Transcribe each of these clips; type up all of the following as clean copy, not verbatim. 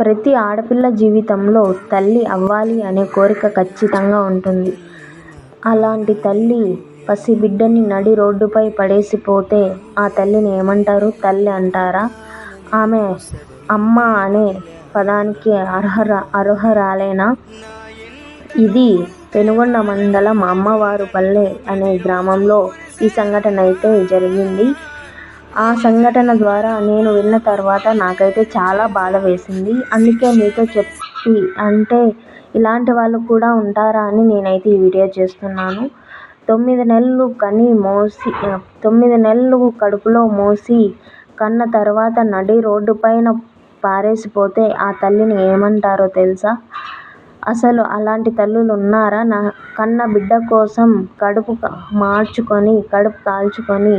ప్రతి ఆడపిల్ల జీవితంలో తల్లి అవ్వాలి అనే కోరిక ఖచ్చితంగా ఉంటుంది. అలాంటి తల్లి పసిబిడ్డని నడి రోడ్డుపై పడేసిపోతే ఆ తల్లిని ఏమంటారు? తల్లి అంటారా? ఆమె అమ్మ అనే పదానికి అర్హురాలేనా? ఇది పెనుగొండ మండలం అమ్మవారుపల్లె అనే గ్రామంలో ఈ సంఘటన అయితే జరిగింది. ఆ సంఘటన ద్వారా నేను విన్న తర్వాత నాకైతే చాలా బాధ వేసింది. అందుకే మీతో చెప్పి అంటే ఇలాంటి వాళ్ళు కూడా ఉంటారా అని నేనైతే ఈ వీడియో చేస్తున్నాను. 9 నెలలు కని 9 నెలలు కడుపులో మోసి కన్న తర్వాత నడి రోడ్డుపైన పారేసిపోతే ఆ తల్లిని ఏమంటారో తెలుసా? అసలు అలాంటి తల్లులు ఉన్నారా? కన్న బిడ్డ కోసం కడుపు మార్చుకొని కడుపు కాల్చుకొని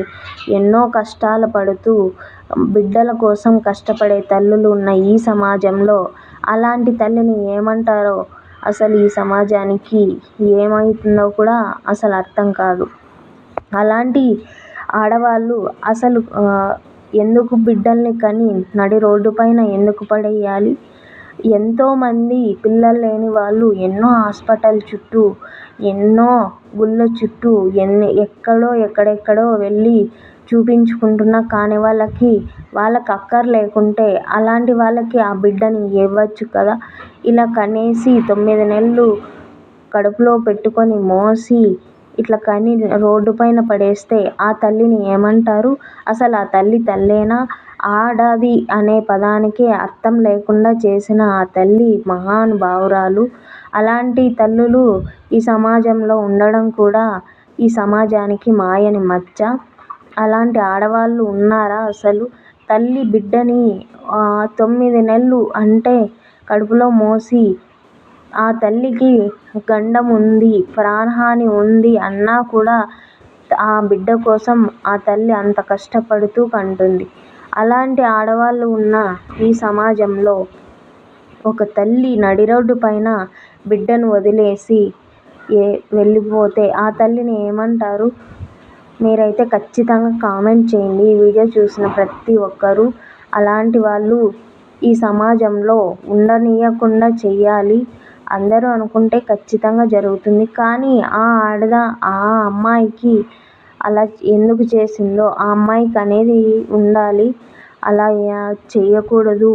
ఎన్నో కష్టాలు పడుతూ బిడ్డల కోసం కష్టపడే తల్లులు ఉన్న ఈ సమాజంలో అలాంటి తల్లిని ఏమంటారో అసలు ఈ సమాజానికి ఏమవుతుందో కూడా అసలు అర్థం కాదు. అలాంటి ఆడవాళ్ళు అసలు ఎందుకు బిడ్డల్ని కని నడి రోడ్డుపైన ఎందుకు పడేయాలి? ఎంతోమంది పిల్లలు లేని వాళ్ళు ఎన్నో హాస్పిటల్ చుట్టూ, ఎన్నో గుళ్ళ చుట్టూ, ఎక్కడెక్కడో వెళ్ళి చూపించుకుంటున్నా కానీ వాళ్ళకి అక్కర్లేకుంటే అలాంటి వాళ్ళకి ఆ బిడ్డని ఇవ్వచ్చు కదా. ఇలా కనేసి 9 నెలలు కడుపులో పెట్టుకొని మోసి ఇట్లా కని రోడ్డుపైన పడేస్తే ఆ తల్లిని ఏమంటారు? అసలు ఆ తల్లి తల్లేనా? ఆడది అనే పదానికి అర్థం లేకుండా చేసిన ఆ తల్లి మహానుభావురాలు. అలాంటి తల్లులు ఈ సమాజంలో ఉండడం కూడా ఈ సమాజానికి మాయని మచ్చ. అలాంటి ఆడవాళ్ళు ఉన్నారా అసలు? తల్లి బిడ్డని 9 నెలలు అంటే కడుపులో మోసి ఆ తల్లికి గండం ఉంది, ప్రాణహాని ఉంది అన్నా కూడా ఆ బిడ్డ కోసం ఆ తల్లి అంత కష్టపడుతూ కంటుంది. అలాంటి ఆడవాళ్ళు ఉన్న ఈ సమాజంలో ఒక తల్లి నడి రోడ్డు పైన బిడ్డను వదిలేసి వెళ్ళిపోతే ఆ తల్లిని ఏమంటారు? మీరైతే ఖచ్చితంగా కామెంట్ చేయండి. ఈ వీడియో చూసిన ప్రతి ఒక్కరూ. అలాంటి వాళ్ళు ఈ సమాజంలో ఉండనీయకుండా చెయ్యాలి. అందరూ అనుకుంటే ఖచ్చితంగా జరుగుతుంది. కానీ ఆ అమ్మాయికి అలా ఎందుకు చేసిందో ఆ అమ్మాయికి అనేది ఉండాలి. అలా చేయకూడదు,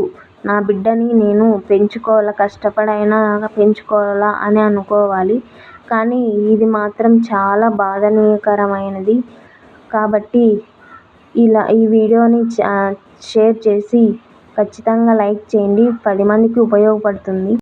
నా బిడ్డని నేను పెంచుకోవాలా, కష్టపడైనా పెంచుకోవాలా అని అనుకోవాలి. కానీ ఇది మాత్రం చాలా బాధాకరమైనది. కాబట్టి ఈ వీడియోని షేర్ చేసి ఖచ్చితంగా లైక్ చేయండి. 10 మందికి ఉపయోగపడుతుంది.